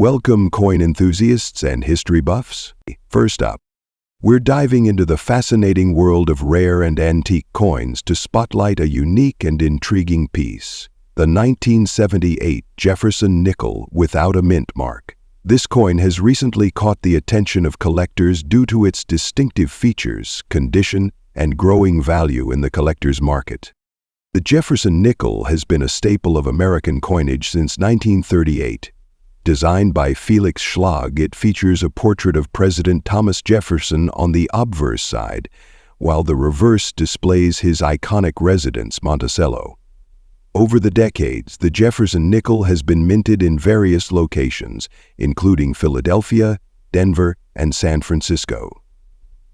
Welcome, coin enthusiasts and history buffs. First up, we're diving into the fascinating world of rare and antique coins to spotlight a unique and intriguing piece, the 1978 Jefferson nickel without a mint mark. This coin has recently caught the attention of collectors due to its distinctive features, condition, and growing value in the collector's market. The Jefferson nickel has been a staple of American coinage since 1938. Designed by Felix Schlag, it features a portrait of President Thomas Jefferson on the obverse side, while the reverse displays his iconic residence, Monticello. Over the decades, the Jefferson nickel has been minted in various locations, including Philadelphia, Denver, and San Francisco.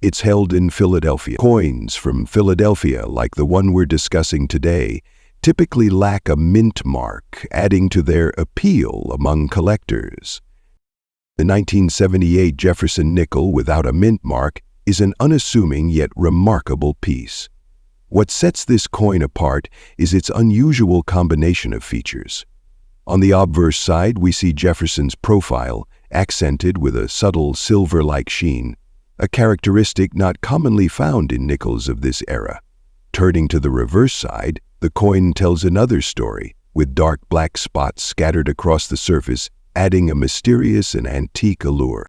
It's held in Philadelphia. Coins from Philadelphia, like the one we're discussing today, typically lack a mint mark, adding to their appeal among collectors. The 1978 Jefferson nickel without a mint mark is an unassuming yet remarkable piece. What sets this coin apart is its unusual combination of features. On the obverse side, we see Jefferson's profile, accented with a subtle silver-like sheen, a characteristic not commonly found in nickels of this era. Turning to the reverse side, the coin tells another story, with dark black spots scattered across the surface, adding a mysterious and antique allure.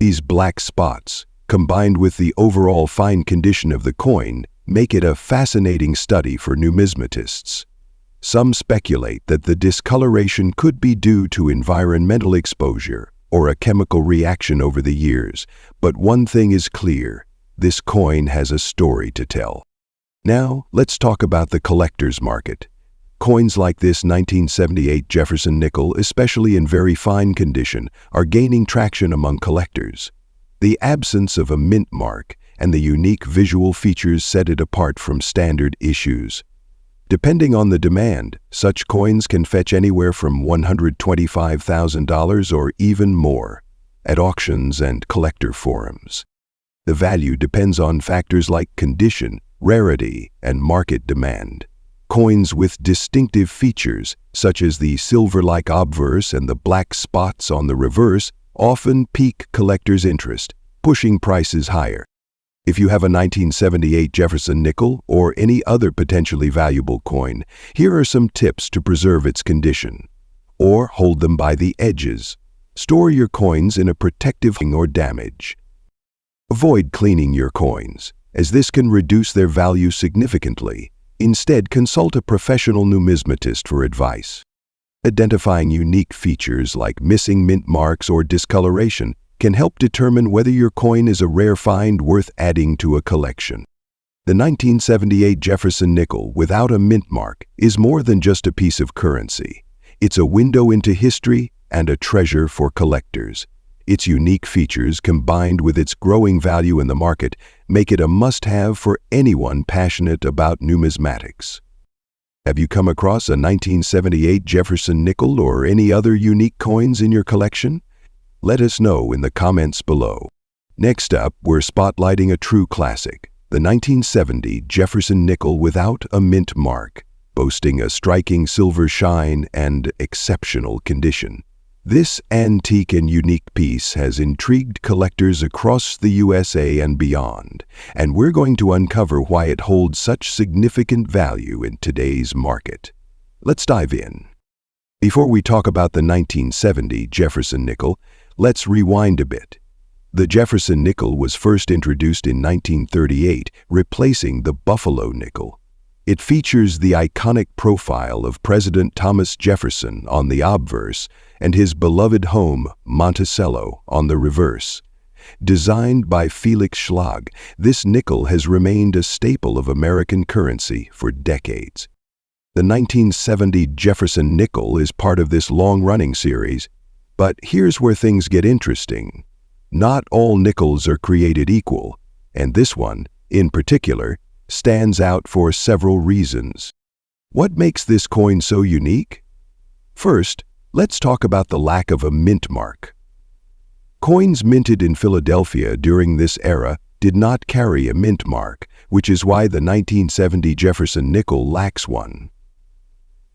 These black spots, combined with the overall fine condition of the coin, make it a fascinating study for numismatists. Some speculate that the discoloration could be due to environmental exposure or a chemical reaction over the years, but one thing is clear: this coin has a story to tell. Now, let's talk about the collector's market. Coins like this 1978 Jefferson nickel, especially in very fine condition, are gaining traction among collectors. The absence of a mint mark and the unique visual features set it apart from standard issues. Depending on the demand, such coins can fetch anywhere from $125,000 or even more at auctions and collector forums. The value depends on factors like condition, rarity, and market demand. Coins with distinctive features, such as the silver-like obverse and the black spots on the reverse, often pique collectors' interest, pushing prices higher. If you have a 1978 Jefferson nickel or any other potentially valuable coin, here are some tips to preserve its condition. Or hold them by the edges. Store your coins in a protective or damage. Avoid cleaning your coins, as this can reduce their value significantly. Instead, consult a professional numismatist for advice. Identifying unique features like missing mint marks or discoloration can help determine whether your coin is a rare find worth adding to a collection. The 1978 Jefferson nickel without a mint mark is more than just a piece of currency. It's a window into history and a treasure for collectors. Its unique features, combined with its growing value in the market, make it a must-have for anyone passionate about numismatics. Have you come across a 1978 Jefferson nickel or any other unique coins in your collection? Let us know in the comments below. Next up, we're spotlighting a true classic, the 1970 Jefferson nickel without a mint mark, boasting a striking silver shine and exceptional condition. This antique and unique piece has intrigued collectors across the USA and beyond, and we're going to uncover why it holds such significant value in today's market. Let's dive in. Before we talk about the 1970 Jefferson nickel, let's rewind a bit. The Jefferson nickel was first introduced in 1938, replacing the Buffalo nickel. It features the iconic profile of President Thomas Jefferson on the obverse and his beloved home, Monticello, on the reverse. Designed by Felix Schlag, this nickel has remained a staple of American currency for decades. The 1970 Jefferson nickel is part of this long-running series, but here's where things get interesting. Not all nickels are created equal, and this one, in particular, stands out for several reasons. What makes this coin so unique? First, let's talk about the lack of a mint mark. Coins minted in Philadelphia during this era did not carry a mint mark, which is why the 1970 Jefferson nickel lacks one.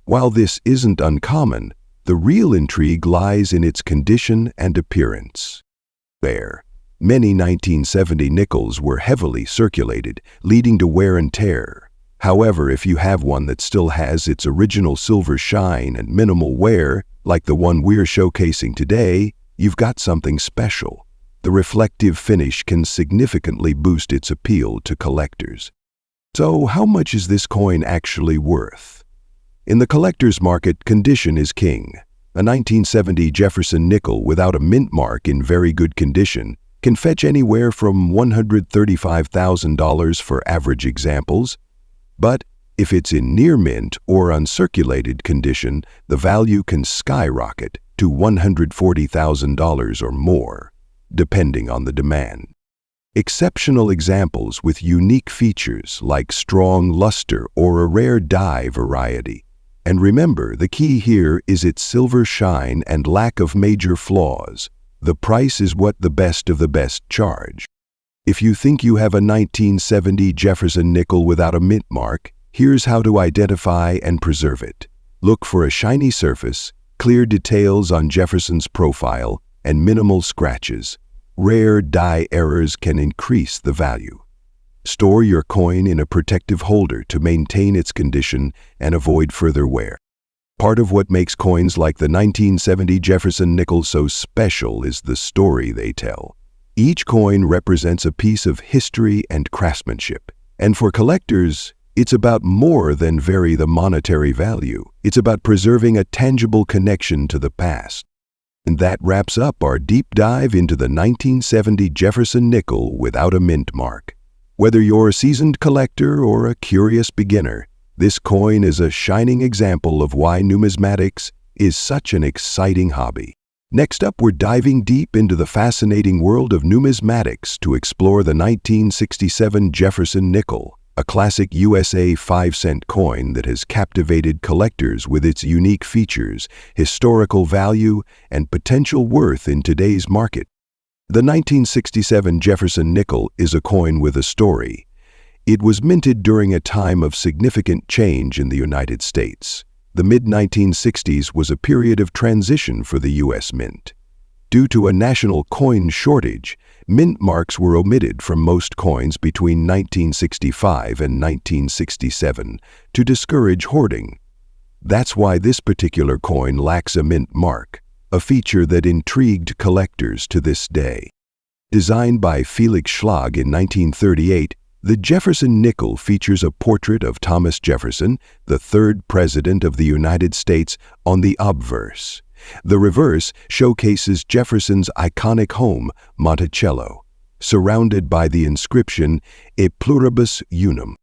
While this isn't uncommon, The real intrigue lies in its condition and appearance. Many 1970 nickels were heavily circulated, leading to wear and tear. However, if you have one that still has its original silver shine and minimal wear, like the one we're showcasing today, you've got something special. The reflective finish can significantly boost its appeal to collectors. So, how much is this coin actually worth? In the collector's market, condition is king. A 1970 Jefferson nickel without a mint mark in very good condition can fetch anywhere from $135,000 for average examples. But if it's in near mint or uncirculated condition, the value can skyrocket to $140,000 or more, depending on the demand. Exceptional examples with unique features like strong luster or a rare die variety. And remember, the key here is its silver shine and lack of major flaws. The price is what the best of the best charge. If you think you have a 1970 Jefferson nickel without a mint mark, here's how to identify and preserve it. Look for a shiny surface, clear details on Jefferson's profile, and minimal scratches. Rare die errors can increase the value. Store your coin in a protective holder to maintain its condition and avoid further wear. Part of what makes coins like the 1970 Jefferson nickel so special is the story they tell. Each coin represents a piece of history and craftsmanship. And for collectors, it's about more than the monetary value. It's about preserving a tangible connection to the past. And that wraps up our deep dive into the 1970 Jefferson nickel without a mint mark. Whether you're a seasoned collector or a curious beginner, this coin is a shining example of why numismatics is such an exciting hobby. Next up, we're diving deep into the fascinating world of numismatics to explore the 1967 Jefferson nickel, a classic USA 5-cent coin that has captivated collectors with its unique features, historical value, and potential worth in today's market. The 1967 Jefferson nickel is a coin with a story. It was minted during a time of significant change in the United States. The mid-1960s was a period of transition for the U.S. Mint. Due to a national coin shortage, mint marks were omitted from most coins between 1965 and 1967 to discourage hoarding. That's why this particular coin lacks a mint mark, a feature that intrigued collectors to this day. Designed by Felix Schlag in 1938, the Jefferson nickel features a portrait of Thomas Jefferson, the third president of the United States, on the obverse. The reverse showcases Jefferson's iconic home, Monticello, surrounded by the inscription E pluribus unum.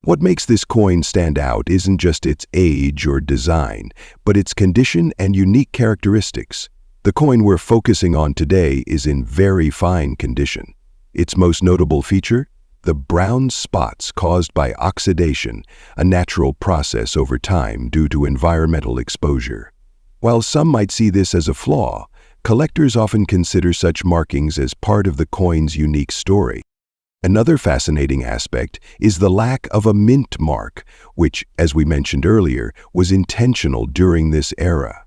What makes this coin stand out isn't just its age or design, but its condition and unique characteristics. The coin we're focusing on today is in very fine condition. Its most notable feature? The brown spots caused by oxidation, a natural process over time due to environmental exposure. While some might see this as a flaw, collectors often consider such markings as part of the coin's unique story. Another fascinating aspect is the lack of a mint mark, which, as we mentioned earlier, was intentional during this era.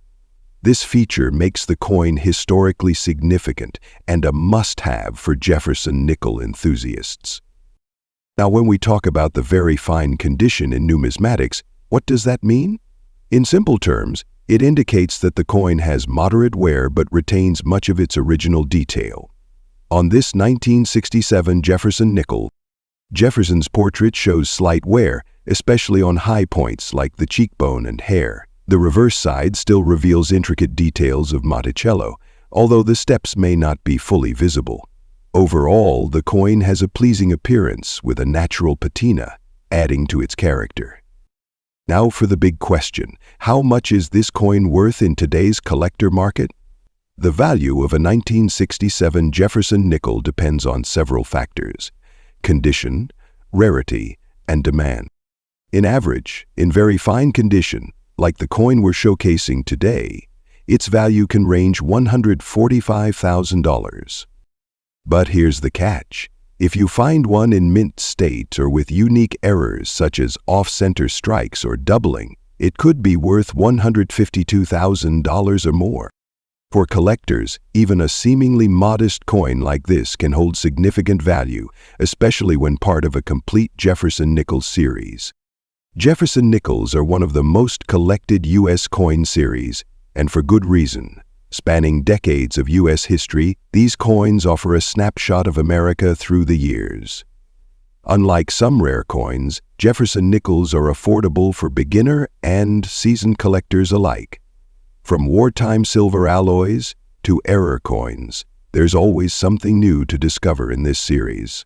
This feature makes the coin historically significant and a must-have for Jefferson nickel enthusiasts. Now, when we talk about the very fine condition in numismatics, what does that mean? In simple terms, it indicates that the coin has moderate wear but retains much of its original detail. On this 1967 Jefferson nickel, Jefferson's portrait shows slight wear, especially on high points like the cheekbone and hair. The reverse side still reveals intricate details of Monticello, although the steps may not be fully visible. Overall, the coin has a pleasing appearance with a natural patina, adding to its character. Now for the big question, how much is this coin worth in today's collector market? The value of a 1967 Jefferson nickel depends on several factors: condition, rarity, and demand. In average, in very fine condition, like the coin we're showcasing today, its value can range $145,000. But here's the catch. If you find one in mint state or with unique errors such as off-center strikes or doubling, it could be worth $152,000 or more. For collectors, even a seemingly modest coin like this can hold significant value, especially when part of a complete Jefferson Nichols series. Jefferson Nickels are one of the most collected U.S. coin series, and for good reason. Spanning decades of U.S. history, these coins offer a snapshot of America through the years. Unlike some rare coins, Jefferson Nickels are affordable for beginner and seasoned collectors alike. From wartime silver alloys to error coins, there's always something new to discover in this series.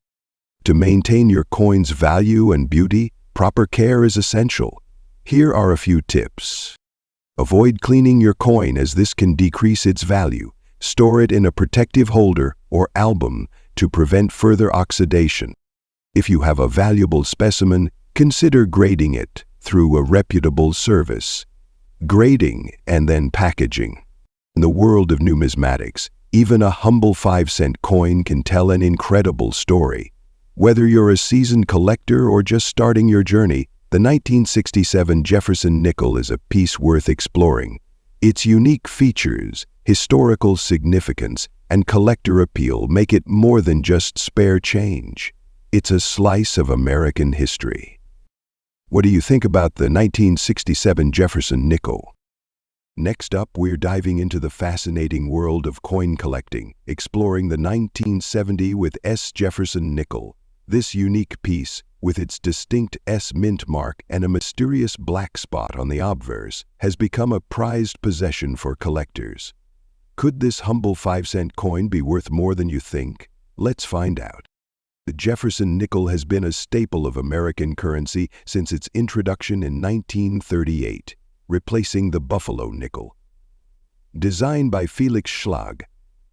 To maintain your coin's value and beauty, proper care is essential. Here are a few tips. Avoid cleaning your coin as this can decrease its value. Store it in a protective holder or album to prevent further oxidation. If you have a valuable specimen, consider grading it through a reputable service. Grading and then packaging. In the world of numismatics, even a humble 5-cent coin can tell an incredible story. Whether you're a seasoned collector or just starting your journey, the 1967 Jefferson Nickel is a piece worth exploring. Its unique features, historical significance, and collector appeal make it more than just spare change. It's a slice of American history. What do you think about the 1967 Jefferson Nickel? Next up, we're diving into the fascinating world of coin collecting, exploring the 1970 with S. Jefferson Nickel. This unique piece, with its distinct S mint mark and a mysterious black spot on the obverse, has become a prized possession for collectors. Could this humble 5-cent coin be worth more than you think? Let's find out. The Jefferson Nickel has been a staple of American currency since its introduction in 1938, replacing the Buffalo nickel. Designed by Felix Schlag,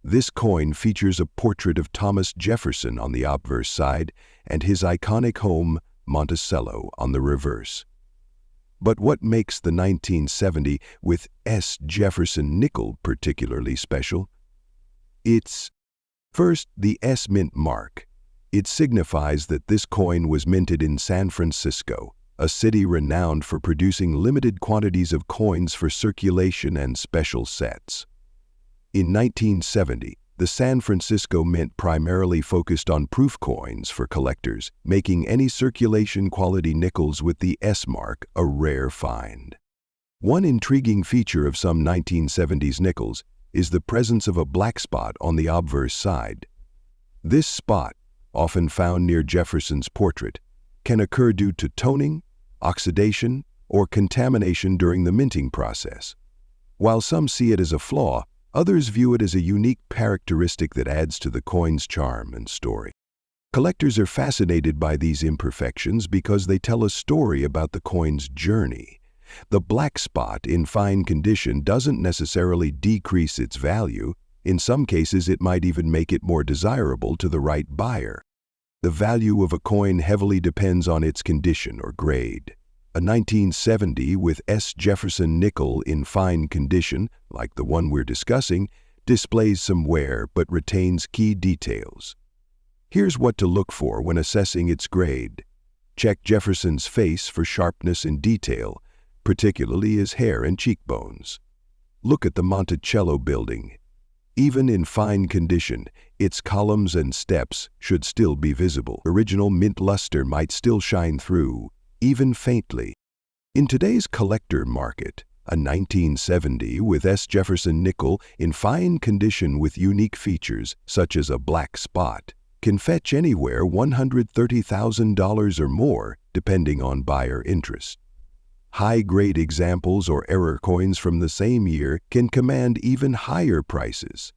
this coin features a portrait of Thomas Jefferson on the obverse side and his iconic home, Monticello, on the reverse. But what makes the 1970 with S. Jefferson Nickel particularly special? It's, first, the S mint mark. It signifies that this coin was minted in San Francisco, a city renowned for producing limited quantities of coins for circulation and special sets. In 1970, the San Francisco Mint primarily focused on proof coins for collectors, making any circulation-quality nickels with the S mark a rare find. One intriguing feature of some 1970s nickels is the presence of a black spot on the obverse side. This spot, often found near Jefferson's portrait, can occur due to toning, oxidation, or contamination during the minting process. While some see it as a flaw, others view it as a unique characteristic that adds to the coin's charm and story. Collectors are fascinated by these imperfections because they tell a story about the coin's journey. The black spot in fine condition doesn't necessarily decrease its value. In some cases, it might even make it more desirable to the right buyer. The value of a coin heavily depends on its condition or grade. A 1970 with S. Jefferson Nickel in fine condition, like the one we're discussing, displays some wear but retains key details. Here's what to look for when assessing its grade. Check Jefferson's face for sharpness and detail, particularly his hair and cheekbones. Look at the Monticello building. Even in fine condition, its columns and steps should still be visible. Original mint luster might still shine through, even faintly. In today's collector market, a 1970 with S. Jefferson Nickel in fine condition with unique features, such as a black spot, can fetch anywhere $130,000 or more, depending on buyer interest. High-grade examples or error coins from the same year can command even higher prices.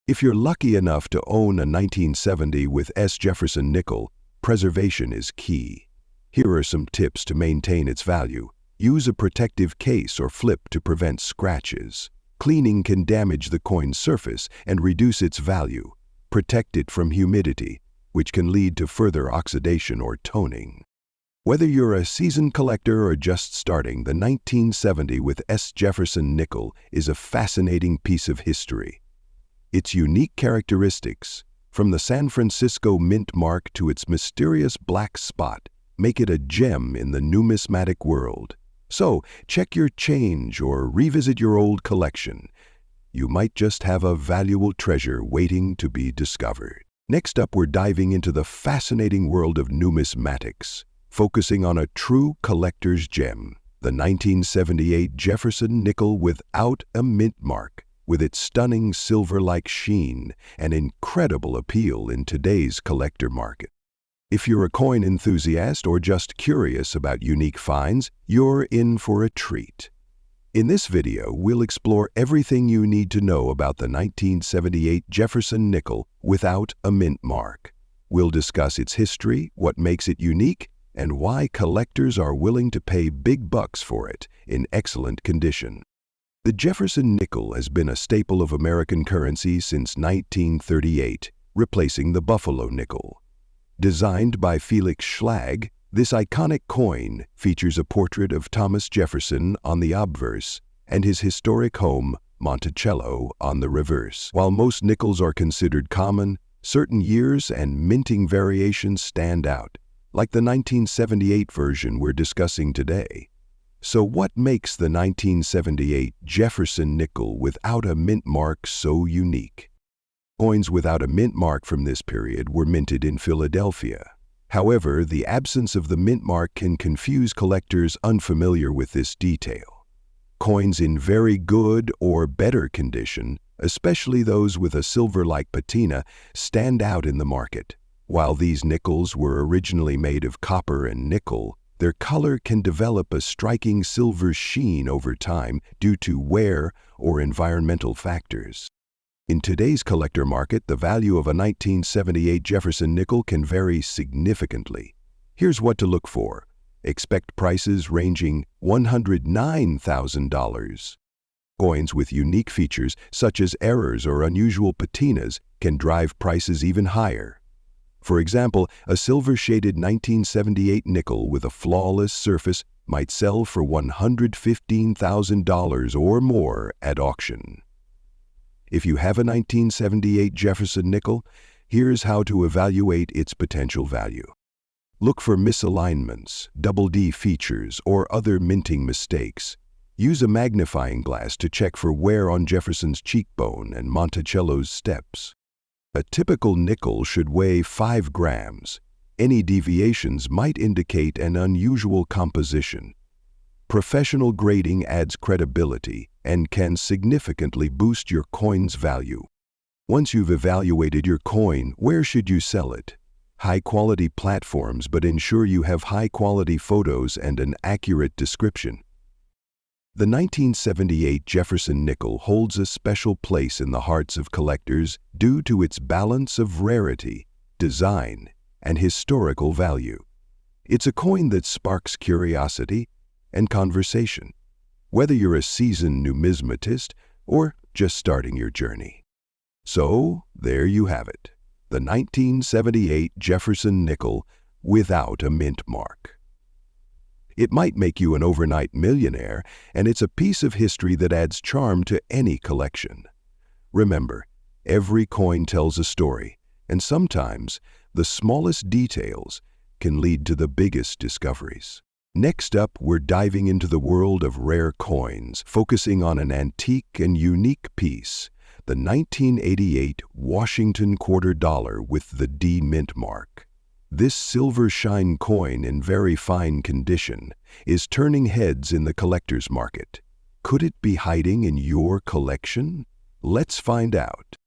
If you're lucky enough to own a 1970 with S. Jefferson Nickel, preservation is key. Here are some tips to maintain its value. Use a protective case or flip to prevent scratches. Cleaning can damage the coin's surface and reduce its value. Protect it from humidity, which can lead to further oxidation or toning. Whether you're a seasoned collector or just starting, the 1970 with S. Jefferson Nickel is a fascinating piece of history. Its unique characteristics, from the San Francisco mint mark to its mysterious black spot, make it a gem in the numismatic world. So, check your change or revisit your old collection. You might just have a valuable treasure waiting to be discovered. Next up, we're diving into the fascinating world of numismatics, focusing on a true collector's gem, the 1978 Jefferson nickel without a mint mark, with its stunning silver-like sheen and incredible appeal in today's collector market. If you're a coin enthusiast or just curious about unique finds, you're in for a treat. In this video, we'll explore everything you need to know about the 1978 Jefferson nickel without a mint mark. We'll discuss its history, what makes it unique, and why collectors are willing to pay big bucks for it in excellent condition. The Jefferson nickel has been a staple of American currency since 1938, replacing the Buffalo nickel. Designed by Felix Schlag, this iconic coin features a portrait of Thomas Jefferson on the obverse and his historic home, Monticello, on the reverse. While most nickels are considered common, certain years and minting variations stand out, like the 1978 version we're discussing today. So what makes the 1978 Jefferson nickel without a mint mark so unique? Coins without a mint mark from this period were minted in Philadelphia. However, the absence of the mint mark can confuse collectors unfamiliar with this detail. Coins in very good or better condition, especially those with a silver-like patina, stand out in the market. While these nickels were originally made of copper and nickel, their color can develop a striking silver sheen over time due to wear or environmental factors. In today's collector market, the value of a 1978 Jefferson nickel can vary significantly. Here's what to look for. Expect prices ranging $109,000. Coins with unique features, such as errors or unusual patinas, can drive prices even higher. For example, a silver-shaded 1978 nickel with a flawless surface might sell for $115,000 or more at auction. If you have a 1978 Jefferson nickel, here's how to evaluate its potential value. Look for misalignments, double D features, or other minting mistakes. Use a magnifying glass to check for wear on Jefferson's cheekbone and Monticello's steps. A typical nickel should weigh 5 grams. Any deviations might indicate an unusual composition. Professional grading adds credibility and can significantly boost your coin's value. Once you've evaluated your coin, where should you sell it? High-quality platforms, but ensure you have high-quality photos and an accurate description. The 1978 Jefferson nickel holds a special place in the hearts of collectors due to its balance of rarity, design, and historical value. It's a coin that sparks curiosity and conversation, whether you're a seasoned numismatist or just starting your journey. So, there you have it, the 1978 Jefferson nickel without a mint mark. It might make you an overnight millionaire, and it's a piece of history that adds charm to any collection. Remember, every coin tells a story, and sometimes the smallest details can lead to the biggest discoveries. Next up, we're diving into the world of rare coins, focusing on an antique and unique piece, the 1988 Washington quarter dollar with the D mint mark. This silver shine coin in very fine condition is turning heads in the collector's market. Could it be hiding in your collection? Let's find out.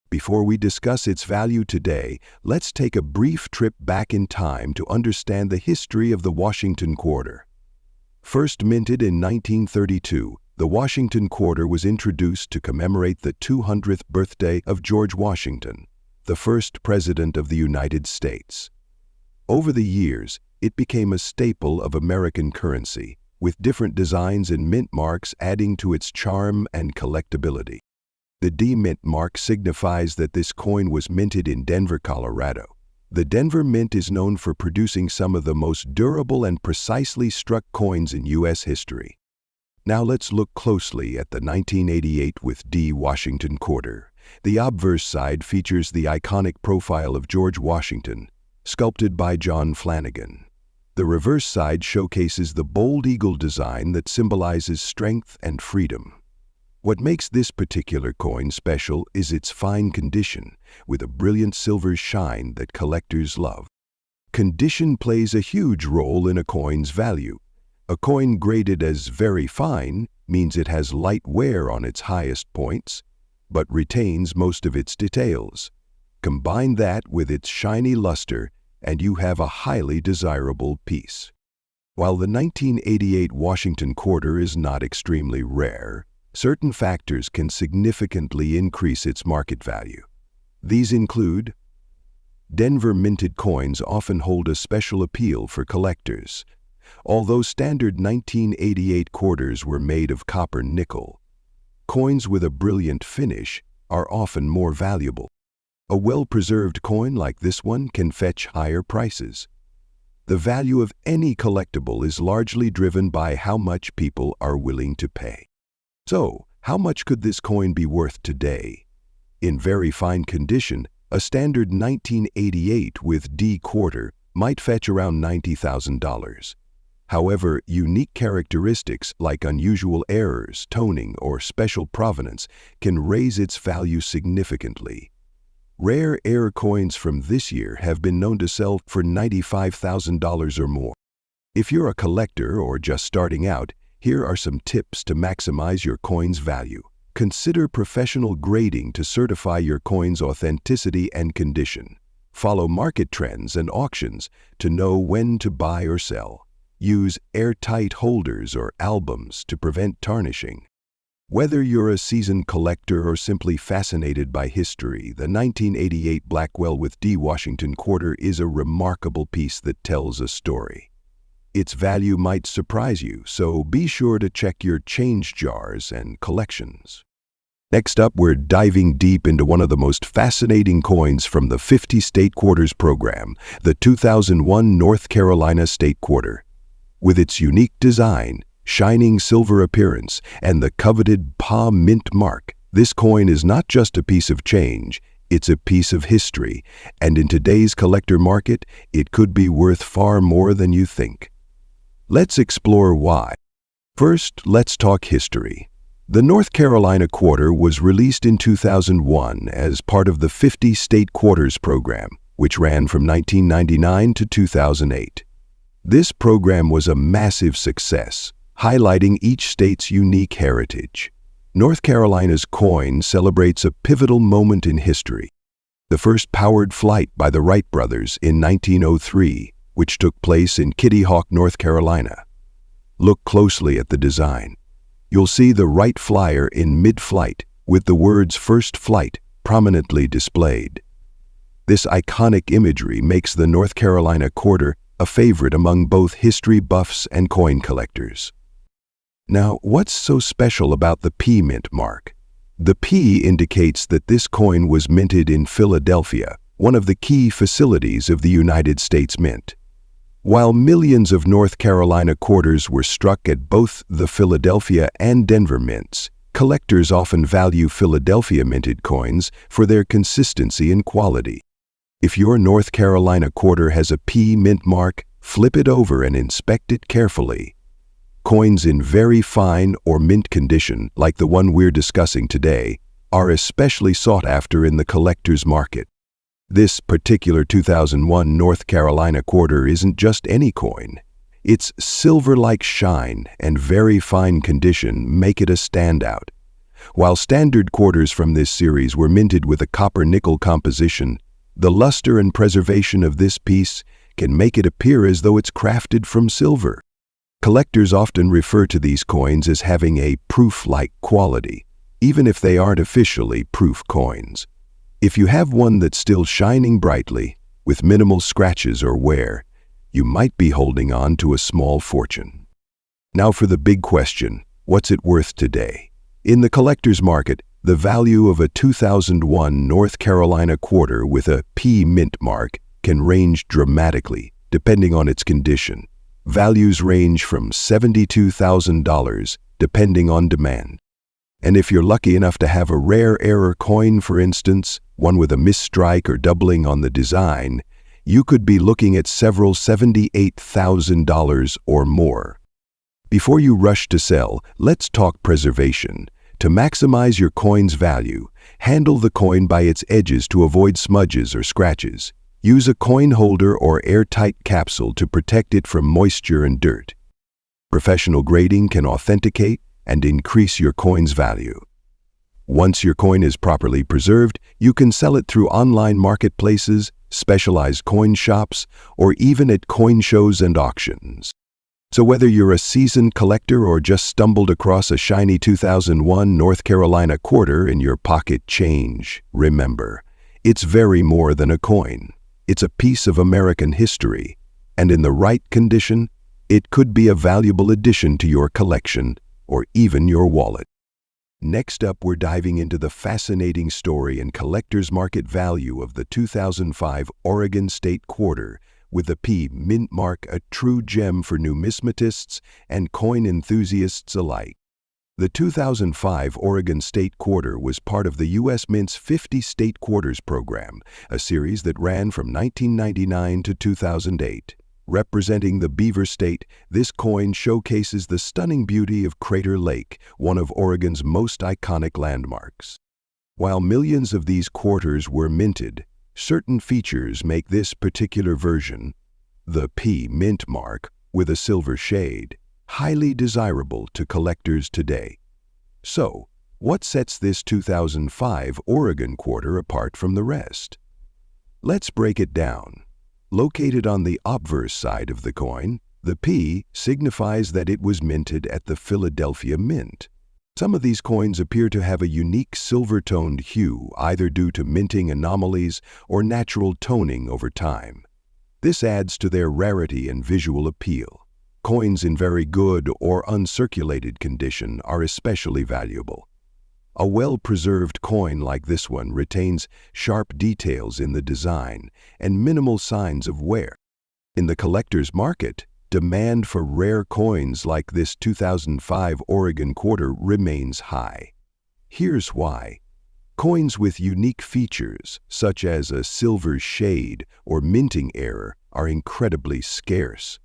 Before we discuss its value today, let's take a brief trip back in time to understand the history of the Washington quarter. First minted in 1932, the Washington quarter was introduced to commemorate the 200th birthday of George Washington, the first president of the United States. Over the years, it became a staple of American currency, with different designs and mint marks adding to its charm and collectability. The D mint mark signifies that this coin was minted in Denver, Colorado. The Denver Mint is known for producing some of the most durable and precisely struck coins in U.S. history. Now let's look closely at the 1988 with D Washington quarter. The obverse side features the iconic profile of George Washington, sculpted by John Flanagan. The reverse side showcases the bold eagle design that symbolizes strength and freedom. What makes this particular coin special is its fine condition, with a brilliant silver shine that collectors love. Condition plays a huge role in a coin's value. A coin graded as very fine means it has light wear on its highest points, but retains most of its details. Combine that with its shiny luster, and you have a highly desirable piece. While the 1988 Washington quarter is not extremely rare, certain factors can significantly increase its market value. These include: Denver minted coins often hold a special appeal for collectors. Although standard 1988 quarters were made of copper nickel, coins with a brilliant finish are often more valuable. A well-preserved coin like this one can fetch higher prices. The value of any collectible is largely driven by how much people are willing to pay. So, how much could this coin be worth today? In very fine condition, a standard 1988 with D quarter might fetch around $90,000. However, unique characteristics like unusual errors, toning, or special provenance can raise its value significantly. Rare air coins from this year have been known to sell for $95,000 or more. If you're a collector or just starting out, here are some tips to maximize your coin's value. Consider professional grading to certify your coin's authenticity and condition. Follow market trends and auctions to know when to buy or sell. Use airtight holders or albums to prevent tarnishing. Whether you're a seasoned collector or simply fascinated by history, the 1988 Blackwell with D Washington quarter is a remarkable piece that tells a story. Its value might surprise you, so be sure to check your change jars and collections. Next up, we're diving deep into one of the most fascinating coins from the 50 State Quarters program, the 2001 North Carolina State Quarter. With its unique design, shining silver appearance, and the coveted PA mint mark, this coin is not just a piece of change, it's a piece of history, and in today's collector market, it could be worth far more than you think. Let's explore why. First, let's talk history. The North Carolina quarter was released in 2001 as part of the 50 State Quarters program, which ran from 1999 to 2008. This program was a massive success, highlighting each state's unique heritage. North Carolina's coin celebrates a pivotal moment in history: the first powered flight by the Wright brothers in 1903, which took place in Kitty Hawk, North Carolina. Look closely at the design. You'll see the Wright Flyer in mid-flight, with the words "First Flight" prominently displayed. This iconic imagery makes the North Carolina quarter a favorite among both history buffs and coin collectors. Now, what's so special about the P mint mark? The P indicates that this coin was minted in Philadelphia, one of the key facilities of the United States Mint. While millions of North Carolina quarters were struck at both the Philadelphia and Denver mints, collectors often value Philadelphia minted coins for their consistency and quality. If your North Carolina quarter has a P mint mark, flip it over and inspect it carefully. Coins in very fine or mint condition, like the one we're discussing today, are especially sought after in the collector's market. This particular 2001 North Carolina quarter isn't just any coin. Its silver-like shine and very fine condition make it a standout. While standard quarters from this series were minted with a copper-nickel composition, the luster and preservation of this piece can make it appear as though it's crafted from silver. Collectors often refer to these coins as having a proof-like quality, even if they aren't officially proof coins. If you have one that's still shining brightly, with minimal scratches or wear, you might be holding on to a small fortune. Now for the big question: what's it worth today? In the collector's market, the value of a 2001 North Carolina quarter with a P mint mark can range dramatically, depending on its condition. Values range from $72,000, depending on demand. And if you're lucky enough to have a rare error coin, for instance, one with a misstrike or doubling on the design, you could be looking at several $78,000 or more. Before you rush to sell, let's talk preservation. To maximize your coin's value, handle the coin by its edges to avoid smudges or scratches. Use a coin holder or airtight capsule to protect it from moisture and dirt. Professional grading can authenticate and increase your coin's value. Once your coin is properly preserved, you can sell it through online marketplaces, specialized coin shops, or even at coin shows and auctions. So whether you're a seasoned collector or just stumbled across a shiny 2001 North Carolina quarter in your pocket change, remember, it's very more than a coin. It's a piece of American history, and in the right condition, it could be a valuable addition to your collection or even your wallet. Next up, we're diving into the fascinating story and collector's market value of the 2005 Oregon State Quarter, with the P Mint mark a true gem for numismatists and coin enthusiasts alike. The 2005 Oregon State Quarter was part of the U.S. Mint's 50 State Quarters program, a series that ran from 1999 to 2008. Representing the Beaver State, this coin showcases the stunning beauty of Crater Lake, one of Oregon's most iconic landmarks. While millions of these quarters were minted, certain features make this particular version, the P Mint mark with a silver shade, highly desirable to collectors today. So, what sets this 2005 Oregon Quarter apart from the rest? Let's break it down. Located on the obverse side of the coin, the P signifies that it was minted at the Philadelphia Mint. Some of these coins appear to have a unique silver-toned hue, either due to minting anomalies or natural toning over time. This adds to their rarity and visual appeal. Coins in very good or uncirculated condition are especially valuable. A well-preserved coin like this one retains sharp details in the design and minimal signs of wear. In the collector's market, demand for rare coins like this 2005 Oregon Quarter remains high. Here's why. Coins with unique features, such as a silver shade or minting error, are incredibly scarce.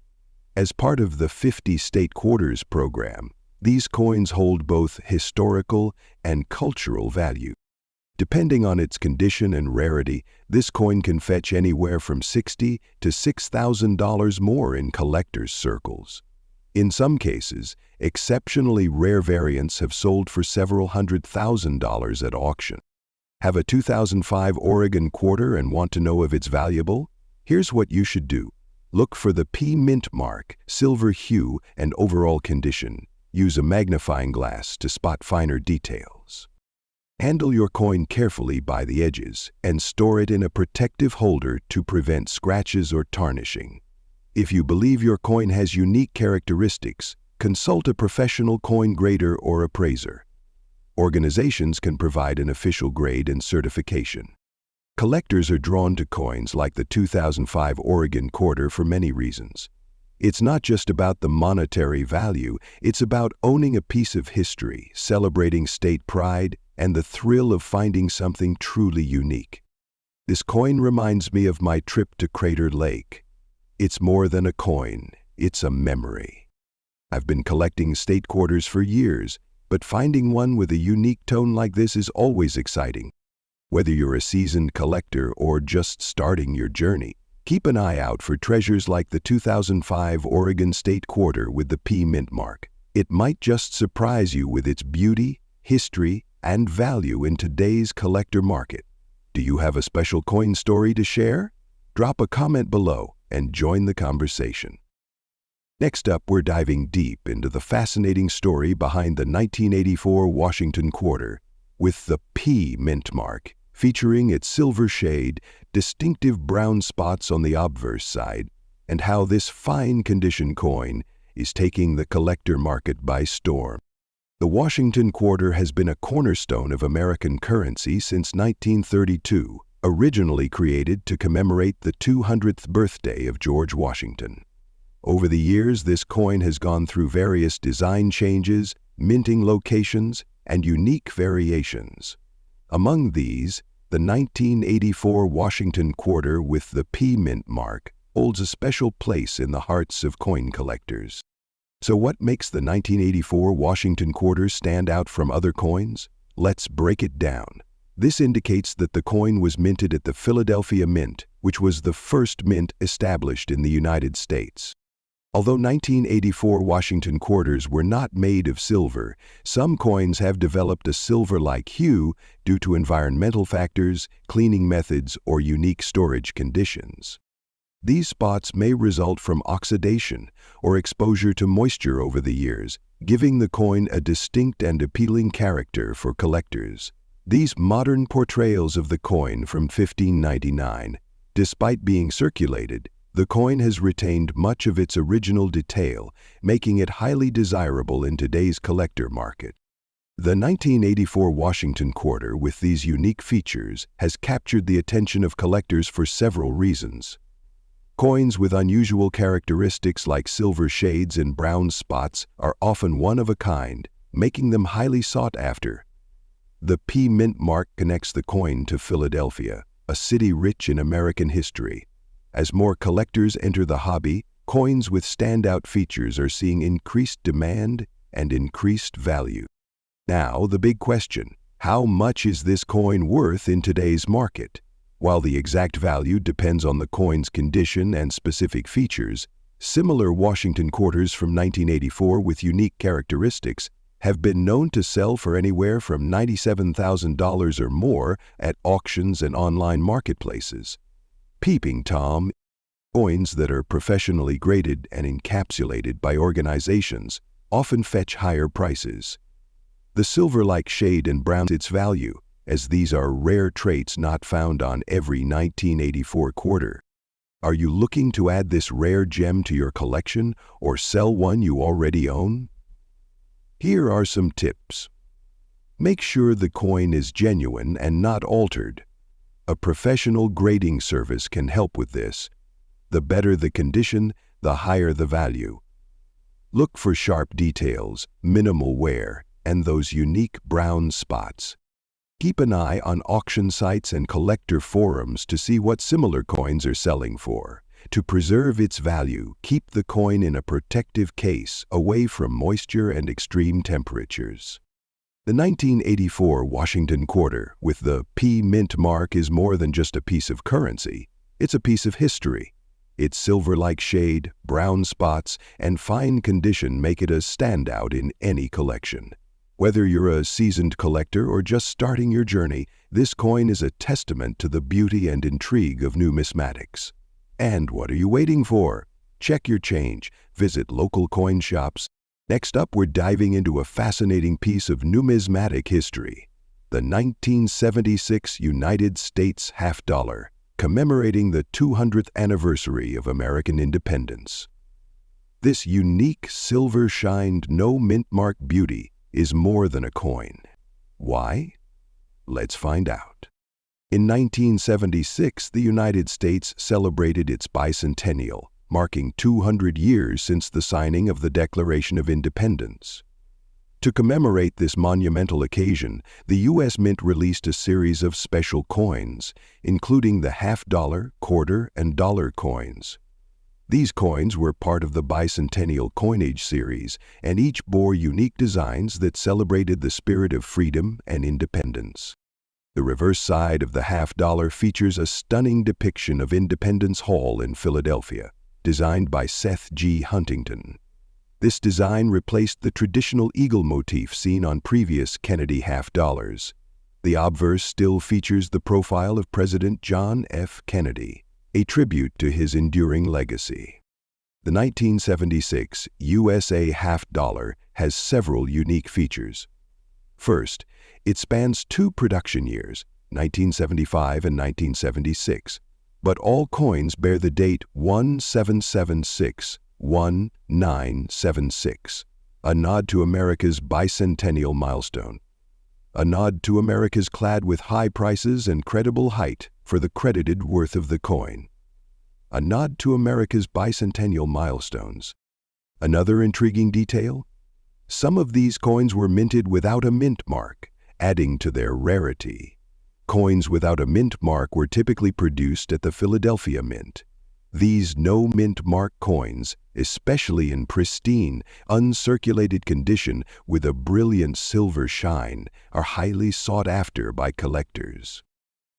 As part of the 50 State Quarters program, these coins hold both historical and cultural value. Depending on its condition and rarity, this coin can fetch anywhere from $60,000 to $6,000 more in collectors' circles. In some cases, exceptionally rare variants have sold for several $100,000 at auction. Have a 2005 Oregon Quarter and want to know if it's valuable? Here's what you should do. Look for the P Mint mark, silver hue, and overall condition. Use a magnifying glass to spot finer details. Handle your coin carefully by the edges and store it in a protective holder to prevent scratches or tarnishing. If you believe your coin has unique characteristics, consult a professional coin grader or appraiser. Organizations can provide an official grade and certification. Collectors are drawn to coins like the 2005 Oregon Quarter for many reasons. It's not just about the monetary value, it's about owning a piece of history, celebrating state pride, and the thrill of finding something truly unique. This coin reminds me of my trip to Crater Lake. It's more than a coin, it's a memory. I've been collecting state quarters for years, but finding one with a unique tone like this is always exciting. Whether you're a seasoned collector or just starting your journey, keep an eye out for treasures like the 2005 Oregon State Quarter with the P Mint mark. It might just surprise you with its beauty, history, and value in today's collector market. Do you have a special coin story to share? Drop a comment below and join the conversation. Next up, we're diving deep into the fascinating story behind the 1984 Washington Quarter with the P Mint mark, featuring its silver shade, distinctive brown spots on the obverse side, and how this fine condition coin is taking the collector market by storm. The Washington Quarter has been a cornerstone of American currency since 1932, originally created to commemorate the 200th birthday of George Washington. Over the years, this coin has gone through various design changes, minting locations, and unique variations. Among these, The 1984 Washington quarter with the P Mint mark holds a special place in the hearts of coin collectors. So what makes the 1984 Washington quarter stand out from other coins? Let's break it down. This indicates that the coin was minted at the Philadelphia Mint, which was the first mint established in the United States. Although 1984 Washington quarters were not made of silver, some coins have developed a silver-like hue due to environmental factors, cleaning methods, or unique storage conditions. These spots may result from oxidation or exposure to moisture over the years, giving the coin a distinct and appealing character for collectors. These modern portrayals of the coin from 1599, despite being circulated, the coin has retained much of its original detail, making it highly desirable in today's collector market. The 1984 Washington quarter with these unique features has captured the attention of collectors for several reasons. Coins with unusual characteristics like silver shades and brown spots are often one of a kind, making them highly sought after. The P Mint mark connects the coin to Philadelphia, a city rich in American history. As more collectors enter the hobby, coins with standout features are seeing increased demand and increased value. Now, the big question: how much is this coin worth in today's market? While the exact value depends on the coin's condition and specific features, similar Washington quarters from 1984 with unique characteristics have been known to sell for anywhere from $97,000 or more at auctions and online marketplaces. Peeping Tom, coins that are professionally graded and encapsulated by organizations often fetch higher prices. The silver-like shade and brown its value, as these are rare traits not found on every 1984 quarter. Are you looking to add this rare gem to your collection or sell one you already own? Here are some tips. Make sure the coin is genuine and not altered. A professional grading service can help with this. The better the condition, the higher the value. Look for sharp details, minimal wear, and those unique brown spots. Keep an eye on auction sites and collector forums to see what similar coins are selling for. To preserve its value, keep the coin in a protective case away from moisture and extreme temperatures. The 1984 Washington quarter with the P Mint mark is more than just a piece of currency. It's a piece of history. Its silver-like shade, brown spots, and fine condition make it a standout in any collection. Whether you're a seasoned collector or just starting your journey, this coin is a testament to the beauty and intrigue of numismatics. And what are you waiting for? Check your change. Visit local coin shops. Next up, we're diving into a fascinating piece of numismatic history, the 1976 United States half dollar, commemorating the 200th anniversary of American independence. This unique silver-shined, no-mint mark beauty is more than a coin. Why? Let's find out. In 1976, the United States celebrated its bicentennial, marking 200 years since the signing of the Declaration of Independence. To commemorate this monumental occasion, the U.S. Mint released a series of special coins, including the half-dollar, quarter, and dollar coins. These coins were part of the Bicentennial Coinage series, and each bore unique designs that celebrated the spirit of freedom and independence. The reverse side of the half-dollar features a stunning depiction of Independence Hall in Philadelphia, designed by Seth G. Huntington. This design replaced the traditional eagle motif seen on previous Kennedy half-dollars. The obverse still features the profile of President John F. Kennedy, a tribute to his enduring legacy. The 1976 USA half-dollar has several unique features. First, it spans two production years, 1975 and 1976, but all coins bear the date 1776-1976, a nod to America's bicentennial milestone. A nod to America's clad with high prices and credible height for the credited worth of the coin. A nod to America's bicentennial milestones. Another intriguing detail? Some of these coins were minted without a mint mark, adding to their rarity. Coins without a mint mark were typically produced at the Philadelphia Mint. These no-mint mark coins, especially in pristine, uncirculated condition with a brilliant silver shine, are highly sought after by collectors.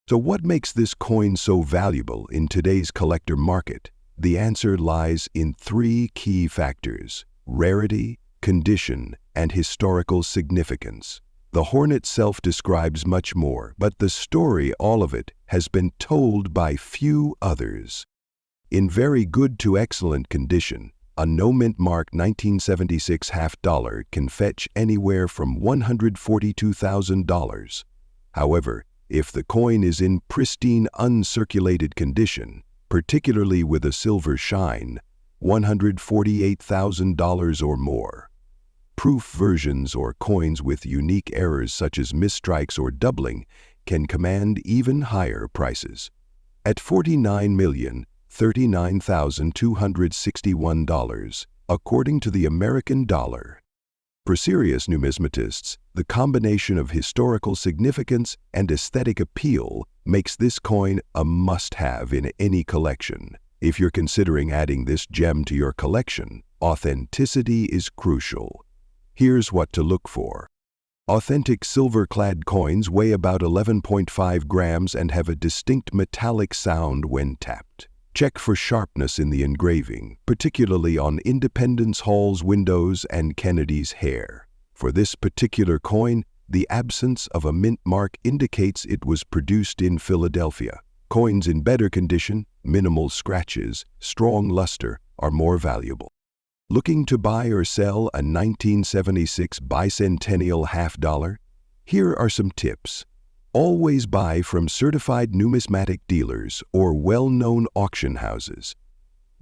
So what makes this coin so valuable in today's collector market? The answer lies in three key factors: rarity, condition, and historical significance. The horn itself describes much more, but the story, all of it, has been told by few others. In very good to excellent condition, a no-mint mark 1976 half-dollar can fetch anywhere from $142,000. However, if the coin is in pristine uncirculated condition, particularly with a silver shine, $148,000 or more. Proof versions or coins with unique errors such as misstrikes or doubling can command even higher prices. At $49,039,261, according to the American dollar. For serious numismatists, the combination of historical significance and aesthetic appeal makes this coin a must-have in any collection. If you're considering adding this gem to your collection, authenticity is crucial. Here's what to look for. Authentic silver-clad coins weigh about 11.5 grams and have a distinct metallic sound when tapped. Check for sharpness in the engraving, particularly on Independence Hall's windows and Kennedy's hair. For this particular coin, the absence of a mint mark indicates it was produced in Philadelphia. Coins in better condition, minimal scratches, strong luster, are more valuable. Looking to buy or sell a 1976 bicentennial half-dollar? Here are some tips. Always buy from certified numismatic dealers or well-known auction houses.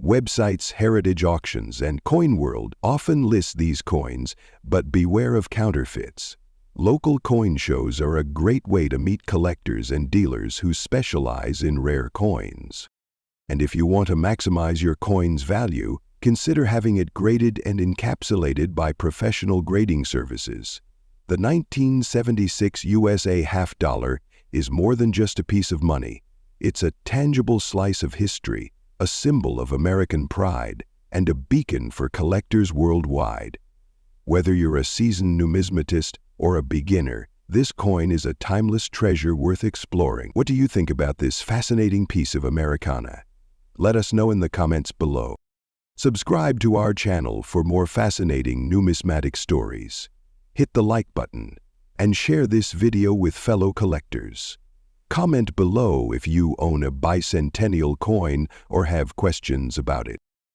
Websites Heritage Auctions and CoinWorld often list these coins, but beware of counterfeits. Local coin shows are a great way to meet collectors and dealers who specialize in rare coins. And if you want to maximize your coin's value, consider having it graded and encapsulated by professional grading services. The 1976 USA half-dollar is more than just a piece of money. It's a tangible slice of history, a symbol of American pride, and a beacon for collectors worldwide. Whether you're a seasoned numismatist or a beginner, this coin is a timeless treasure worth exploring. What do you think about this fascinating piece of Americana? Let us know in the comments below. Subscribe to our channel for more fascinating numismatic stories. Hit the like button and share this video with fellow collectors. Comment below if you own a bicentennial coin or have questions about it.